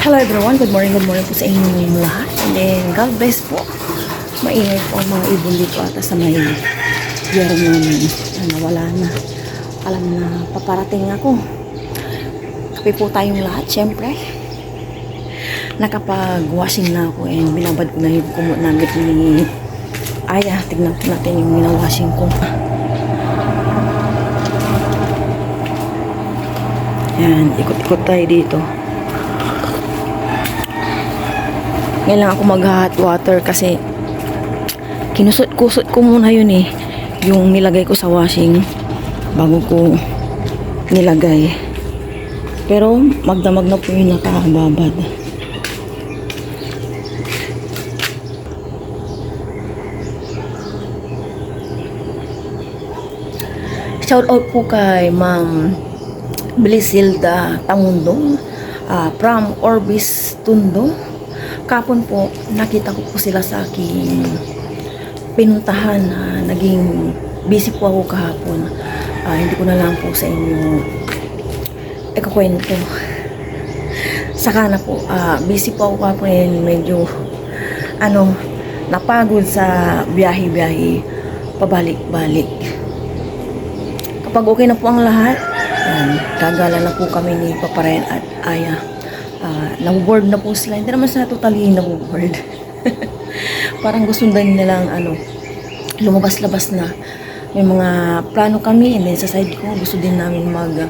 Hello everyone, good morning po sa inyong lahat. And then, God bless po. Maingay po ang mga ibon dito ata sa may yero namin. Nawala na. Alam na paparating ako. Kape po tayong lahat, syempre. Nakapag-washing na ako and binabad ko na yung kumot namin ni Aya. Tignan po natin yung minawashing ko. Yan, ikot-ikot tayo dito. Ngayon lang ako mag-hot water kasi kinusot-kusot ko muna yun eh. Yung nilagay ko sa washing bago ko nilagay. Pero magdamag na po yung nakababad. Shout out po kay Ma'am Blisilda Tamundong from Orbis Tundo. Kapon po, nakita ko po sila sa aking pinuntahan. Naging busy po ako kahapon. Hindi ko na lang po sa inyo ikukwento. Saka na po, busy po ako kahapon and medyo napagod sa biyahe-biyahe pabalik-balik. Kapag okay na po ang lahat, gagala na po kami ni Papa Ryan at Aya. Naboboard na po sila. Hindi naman sila totally naboboard. Parang gusto din nilang lumabas-labas na. May mga plano kami and then sa side ko gusto din namin mag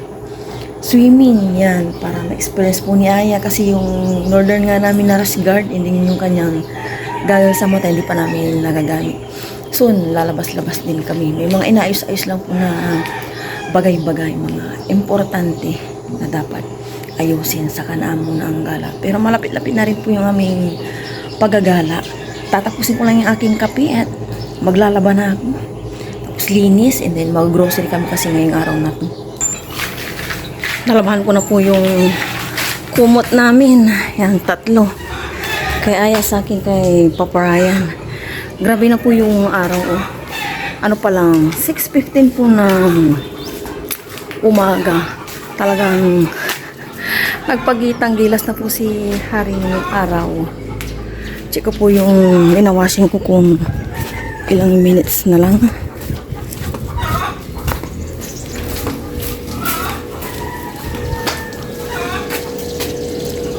swimming yan para ma-experience po ni Aya kasi yung northern nga namin na rash guard and then yung kanyang gagawin sa mata hindi pa namin nagagamit. Soon lalabas-labas din kami. May mga inaayos-ayos lang po na bagay-bagay, mga importante na dapat ayusin sa kanaan muna ang gala. Pero malapit-lapit na rin po yung aming paggagala. Tatapusin ko lang yung aking kape at maglalaba na ako. Tapos linis and then mag-grocery kami kasi ngayong araw na to. Nalabahan ko na po yung kumot namin. Yan, 3. Kay Aya sa akin, kay Papa Ryan. Grabe na po yung araw. Ano pa lang, 6:15 po ng umaga. Talagang nagpagitang gilas na po si Haring araw. Check ko po yung minawashing ko kung ilang minutes na lang.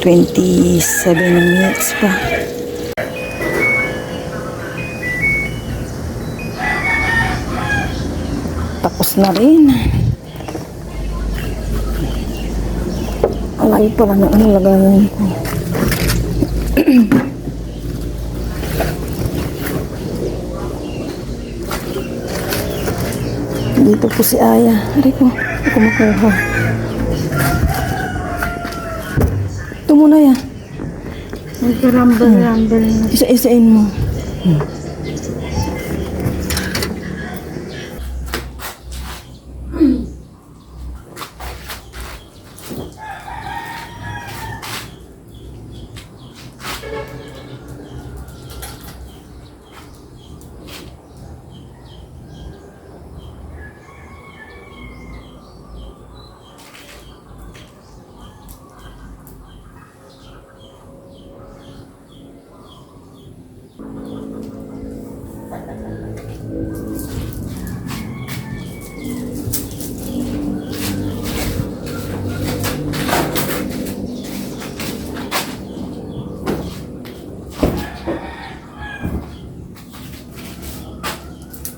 $27 minutes pa. Tapos na rin. Alay pala na lagayan ko. Dito po si Aya. Ari ko. Ako makuha. Ito muna yan. Nagkarambal-rambal na. Isa-isain mo.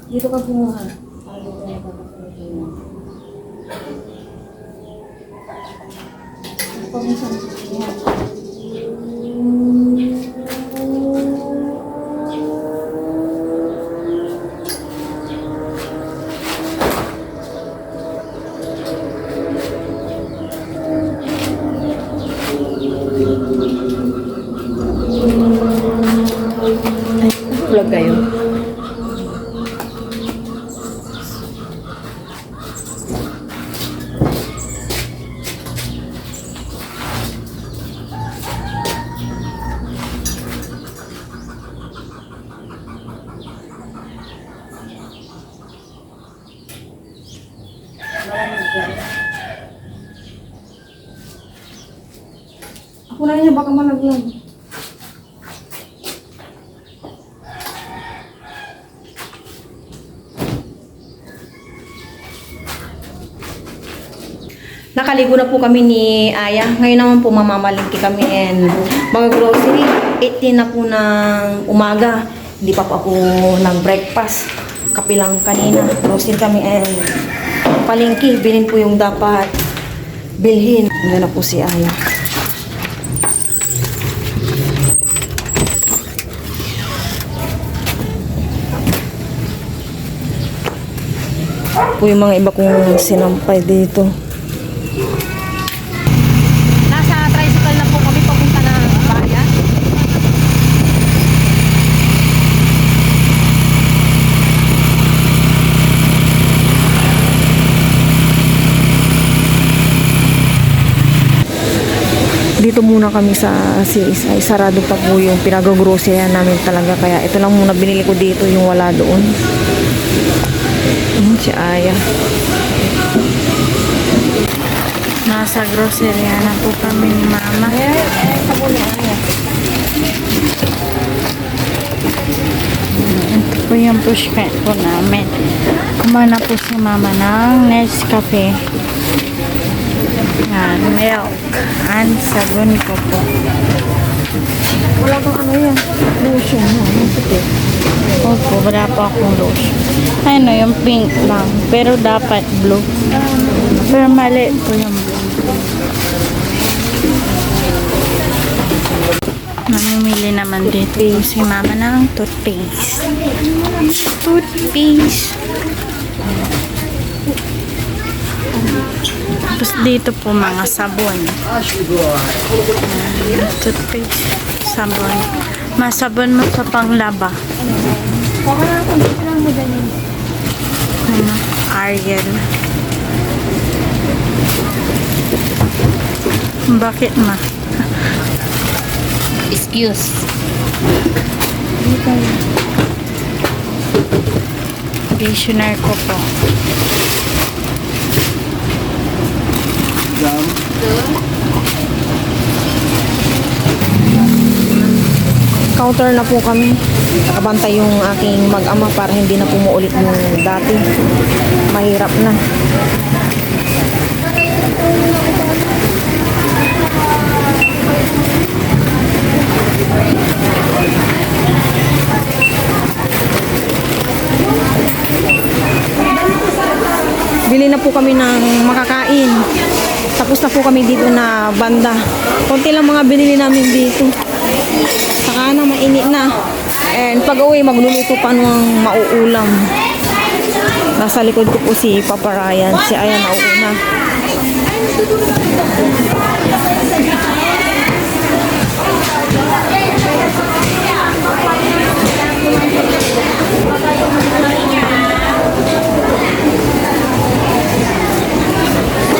Dito ka kumuha. Dito ka nakakapagin. Pag-minsan kumuha. Ay, vlog kayo. Kunan niya baka malaglag. Nakaligo na po kami ni Aya. Ngayon naman po mamamalingki kami and mag-grocery. 18 na po ng umaga. Hindi pa po ako nag-breakfast. Kape lang kanina. Grocery kami and palingki. Bilhin po yung dapat bilhin. Hindi na po si Aya. Po yung mga iba kong sinampay dito. Nasa tricycle na po kami papunta ng bayan. Dito muna kami sa CSI. Sarado pa po yung pinag-groceryan namin talaga. Kaya ito lang muna binili ko dito yung wala doon. Si Aya. Nasa grocery na po kami ni Mama. Ito po yung push cart po namin. Kumain na po si Mama ng Nescafe. Yan, milk. And sabon ko po. Wala kang ano yan. Lotion na. Ano puti? Opo, wala po akong lotion. Ano, yung pink lang. Pero dapat blue. Pero mali po yung blue. Namimili naman dito si Mama ng toothpaste. Toothpaste. Tapos dito po mga sabon. Toothpaste. Sabon. Masabon mo sa panglaba. Ariel. Bakit ma? Excuse. Stationer ko po. Counter na po kami. Nakabantay yung aking mag-ama para hindi na po maulit yung dati. Mahirap na. Bili na po kami ng makakain. Tapos na po kami dito na banda. Konti lang mga binili namin dito. Saka na mainit na. And pag uwi, magluluto pa ng mauulam. Nasa likod ko po si Papa Ryan. Si Aya na uuna.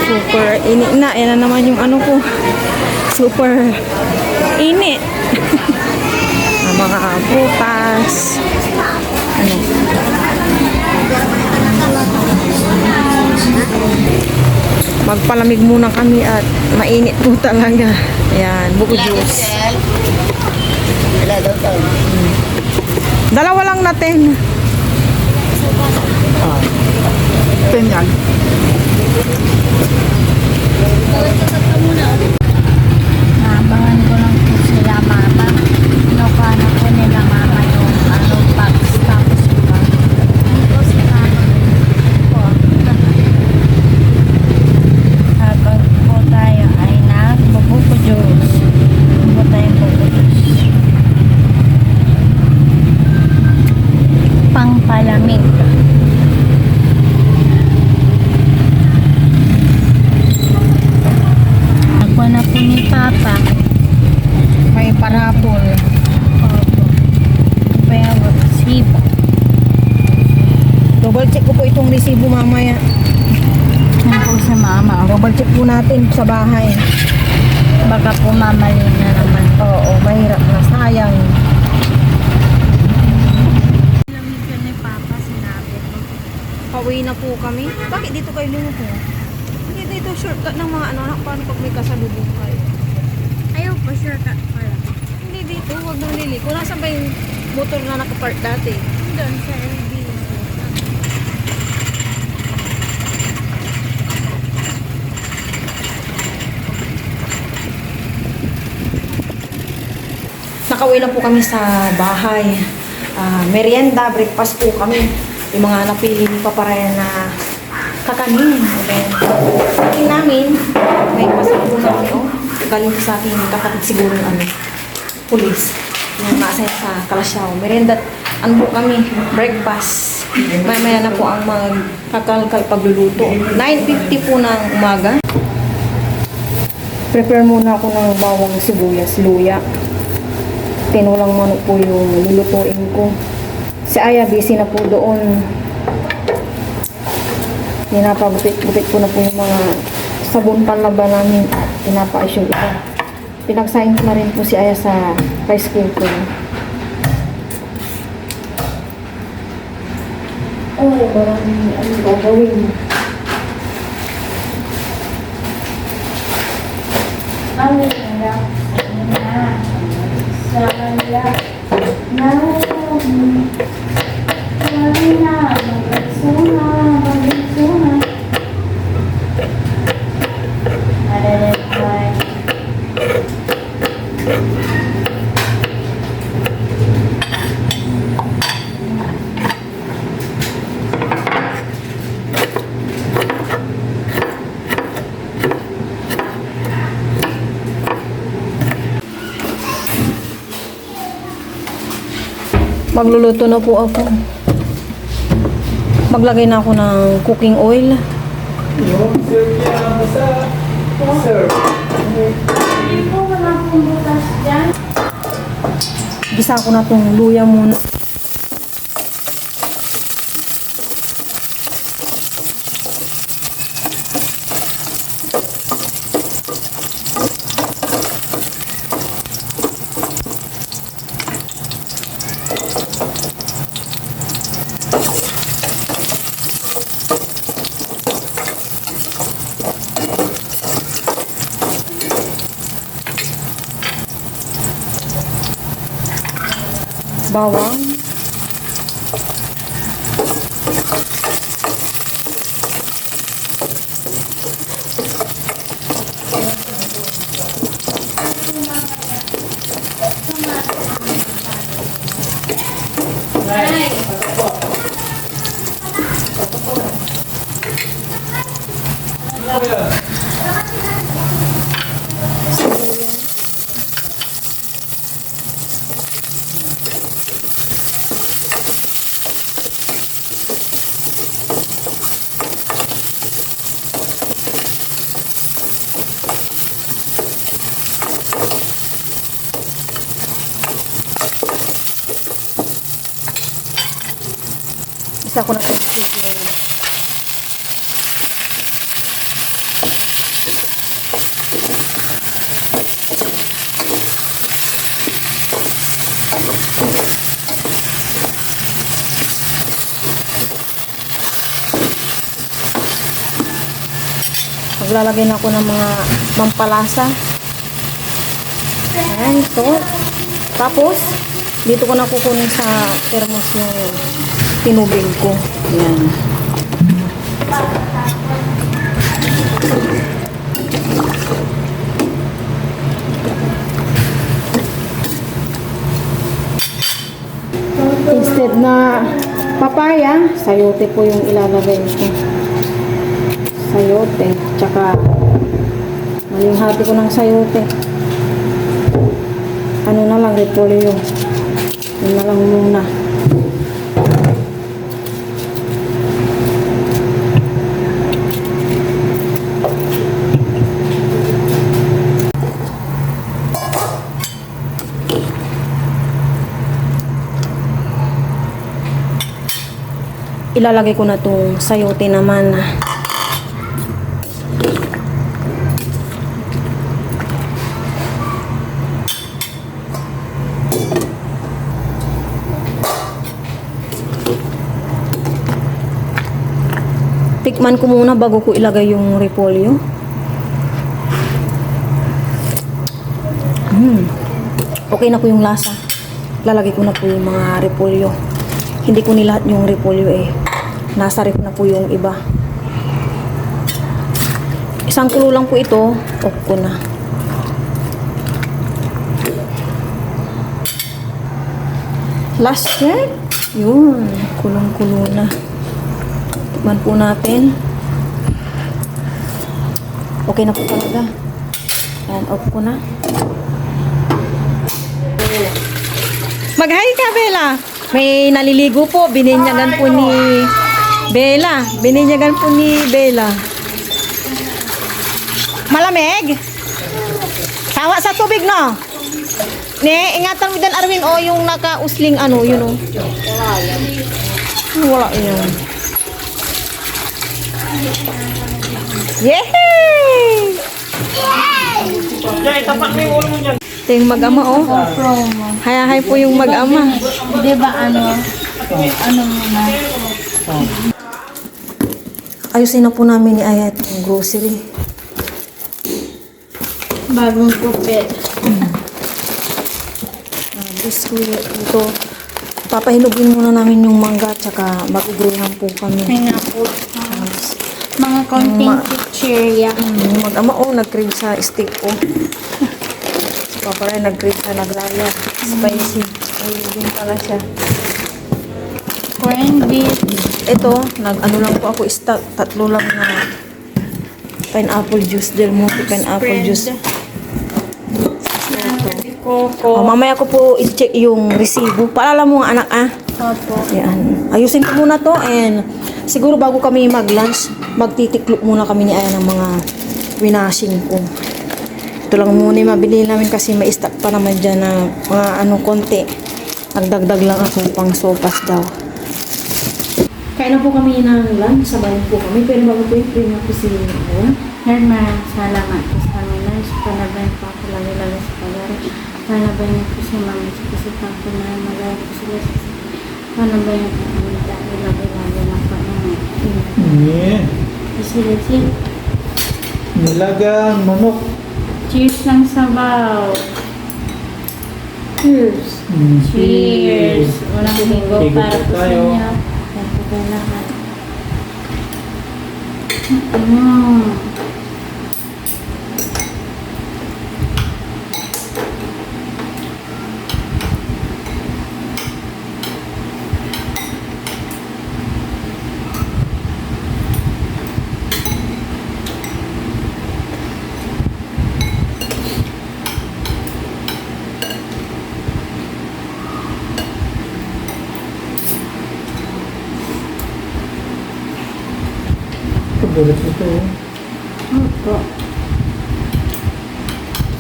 Super init na. Yan na naman yung ano ko. Super init. Ang mga prutas. Ano. Magpalamig muna kami at mainit po talaga. Ayan, buko juice. Dalawa lang natin. Ganyan. Naabangan ko lang po sila Mama. Kinukuha na po nila Mama yung box. Tapos po. Ito si Mama. Po. Habang po tayo ay nagbubuko juice. Po tayong buko juice. Pangpalamig. Ako na po ni Papa. May parapol. Opo. Pero sibo. Double check ko po itong resibo mamaya. Yan po si Mama. Double check po natin sa bahay. Baka po mamali na naman. Oo, mahirap na. Sayang. Lamig yun ni Papa, sinabi ko. Pauwi na po kami. Bakit dito kayo lumupo? Hindi dito shortcut ng mga ano, paano pag may kasalubong kayo? Ayaw pa, shortcut pala. Hindi dito, huwag nang liliko. Nasaan ba yung motor na nakapark dati? Doon sa LB. Nakauwi na po kami sa bahay. Merienda, breakfast po kami. Yung mga napili ni Paparayan na kakanin. Kanin namin, may pasalubong na kami. Oh. Galing po sa aking kapatid siguro yung pulis. Yung nasa sa Kalasyaw. Merienda, ano po kami, breakfast. Maya na po ang magkakalkal pagluluto. 9:50 po ng umaga. Prepare muna ako ng bawang sibuyas, luya. Tinulang manok po yung lulutuin ko. Si Aya, busy na po doon. Pinapagupit-gupit ko na po yung mga sabon panlaban namin at pinapaayos yung iba. Pinagsaing ko na rin po si Aya sa rice cooker. Oh, maraming gagawin. Mami, hirap. Sa kanila. Magluluto na po ako. Maglagay na ako ng cooking oil. Hindi po wala pong butas dyan. Gisa ko na tong luya muna. Bawang. Isa ko na itong sibuyas. Maglalagay na ako ng mga mampalasa. Ayan, ito. Tapos, dito ko na kukunin sa thermos yung tinubig ko. Ayan. Instead na papaya, sayote po yung ilalagay ko. Sayote. Tsaka, malinghati ko ng sayote. Ano na lang, repolyo. Yun na lang muna. Ilalagay ko na itong sayote naman. Tikman ko muna bago ko ilagay yung repolyo. Okay na po yung lasa. Lalagay ko na po yung mga repolyo. Hindi ko nilahat yung repolyo eh. Nasa rep na po yung iba. Isang kulo lang po ito. Off ko na. Last check. Yun. Kulong-kulo na. Tikman po natin. Okay na po talaga. Ayan, off ko na. Mag-hi ka, Bella. May naliligo po. Bininyagan po ni Bella. Bininyagan po ni Bella. Malamig? Sawa sa tubig, no? Ne, ingatan mo din, Arwin, o yung naka-usling, ano, yun, o. Wala yun. Yay! Ito yung mag-ama, oh. Promo. Hay po yung mag-ama. Di ba ano muna? Ayusin na po namin ni Aya yung grocery. Bagong kupit. Biskuit ito. Papahinugin muna namin yung mangga tsaka mag-ugruhan po kami. May nga po. Mga konting chichirya. Yung mag-ama, oh, nag-crave sa steak, oh. Si Papa rin nag-crave sa naglaya. Spicy. Ayun pala siya. Corned beef. Ito, nag-ano lang po ako, tatlo lang na pineapple juice. Del Monte pineapple juice. Coco. Oh, mamaya ko po i-check yung resibo. Paalala mo nga, anak, ah. Opo. Yan. Ayusin ko muna to and siguro bago kami mag-lunch, magtitiklop muna kami ni Aya ng mga winashing ko. Ito lang muna yung mabili namin kasi may stock pa naman dyan na mga ano konti. Nagdagdag lang ako pang sopas daw. Kain na po kami ng lunch. Sabayan po kami. Pero bago po yung free na po si Aya. Herman, salamat po sa Panginoon. Panabayan po ako lagi-lagi sa pagari. Panabayan po sa mga siksikan po na magawa po sila. Panabayan po kami lagi-lagi na po na. Yeah. Isilid. Nilagang manok. Cheers ng sabaw. Cheers. Cheers. Unang linggo Higo para po po sa tayo. inyo. Yan po kayo lahat. Paborito ito. Opo.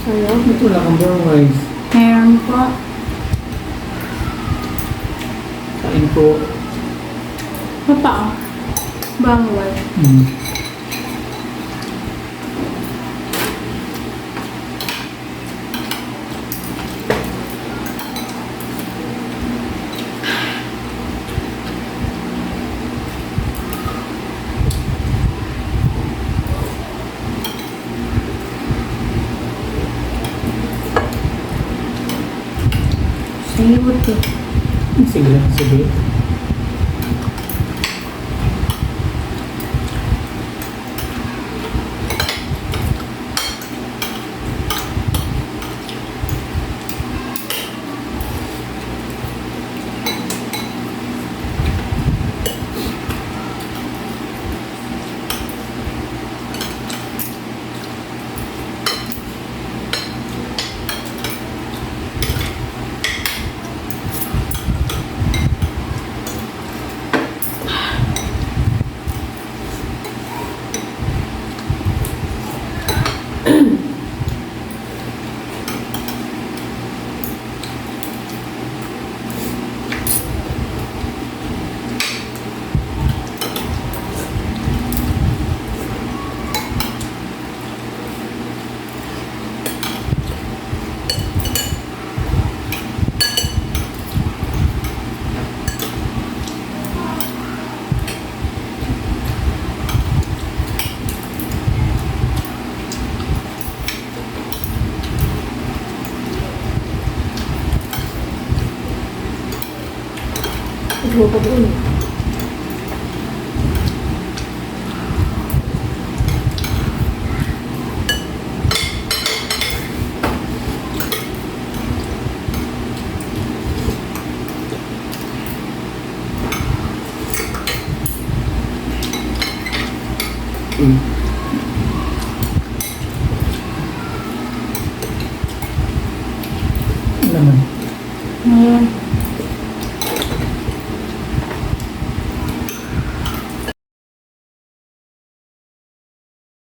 Sayo. Ito lang ang brown rice. Meron po. Kain po. Papa. Bawal. Sayot eh. Sige lang, sige. Ito pa doon. Laman.